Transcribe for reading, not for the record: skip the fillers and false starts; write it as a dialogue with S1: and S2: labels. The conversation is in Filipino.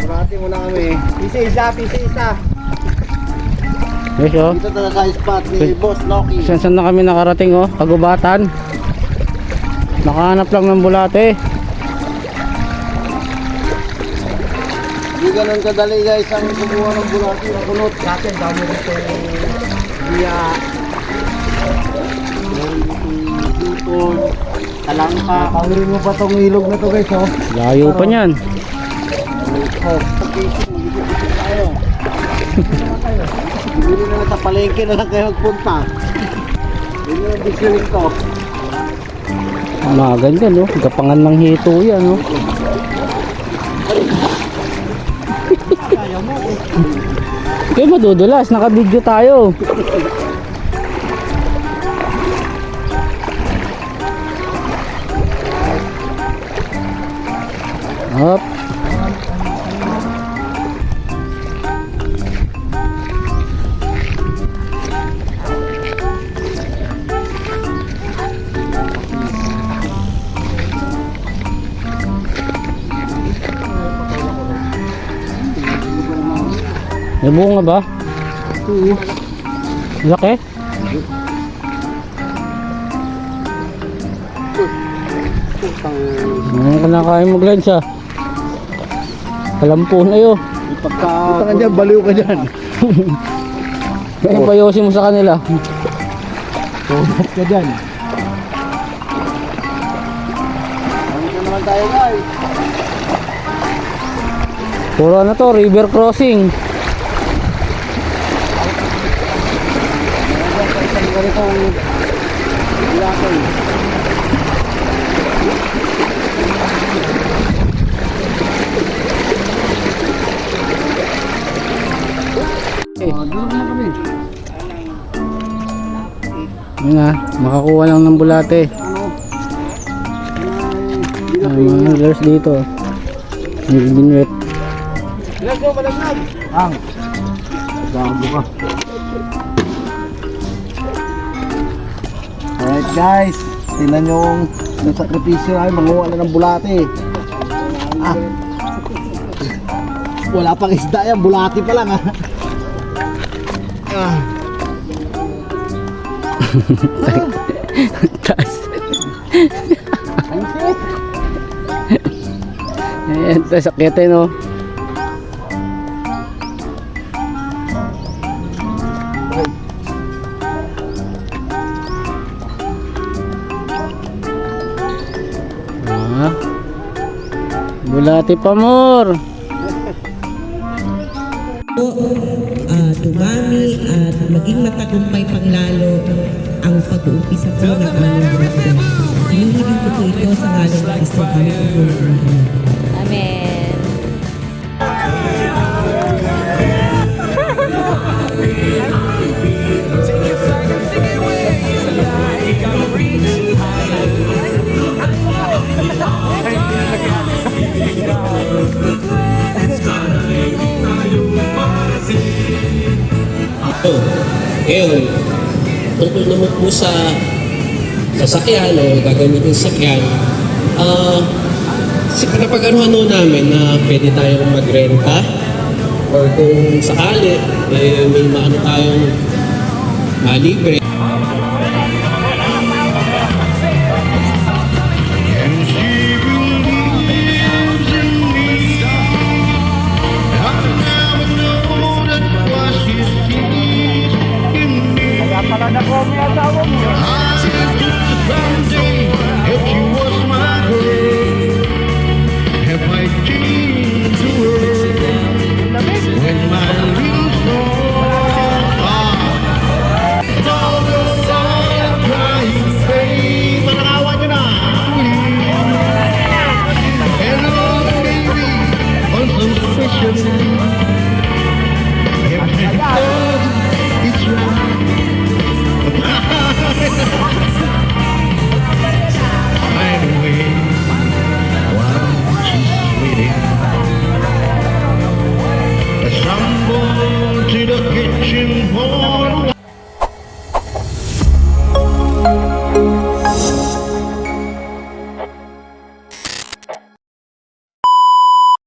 S1: Bulati muna kami. Isa-isa.
S2: Yes, oh.
S1: Dito tayo sa spot ni Boss Loki.
S2: Saan na kami nakarating, oh. Kagubatan. Nakahanap lang ng bulate.
S1: Hindi ganun kadali guys ang kumuha ng bulati na kulot. Dati ang dami rito biya. Dutol. Talangka. Kawirin mo pa tong ilog na to guys, oh.
S2: Layo pa niyan.
S1: Oh, pag-isip, mag-isip tayo. Bili na lang sa palengke na lang kayo magpunta. Yun yung visualing ko.
S2: Maganda, no? Gapangan ng hito yan, no?
S1: Kaya mo.
S2: Kaya madudulas, naka-video tayo. Up. May bunga ba?
S1: Oo.
S2: Laki? Ano ka nakain mo, Glenn, siya? Kalampo na yun.
S1: Ipagka ka dyan, baliw ka dyan.
S2: Kaya payosin mo sa kanila.
S1: Tumat ka dyan. Dito naman tayo guys.
S2: Puro ano to, river crossing.
S1: Isang ganitong ilakay. Doon na kami.
S2: Yun nga, makakuha lang ng bulate. Mga anglers dito. Hindi binwet.
S1: Let's go, malaglag! Ang! Gago ka. Alright guys, tingnan nyo yung sakripisyo ay manguha na ng bulate. Ah! Wala pang isda yan, bulati pa lang ah. Ah!
S2: Taas. Ayan, taas akitin, no? Bulati pa more.
S3: Dumami at maging matagumpay pang lalo ang pag-uumpisa po ng aming grupo. Hinihiling ko po ito sa ngalan ng Kristo kami po.
S4: Amen.
S5: Ngayon, tungkol naman po sa sasakyan o gagamitin sa sasakyan, napag-anuhan namin na pwede tayong magrenta or kung sakali, may maano tayong libre.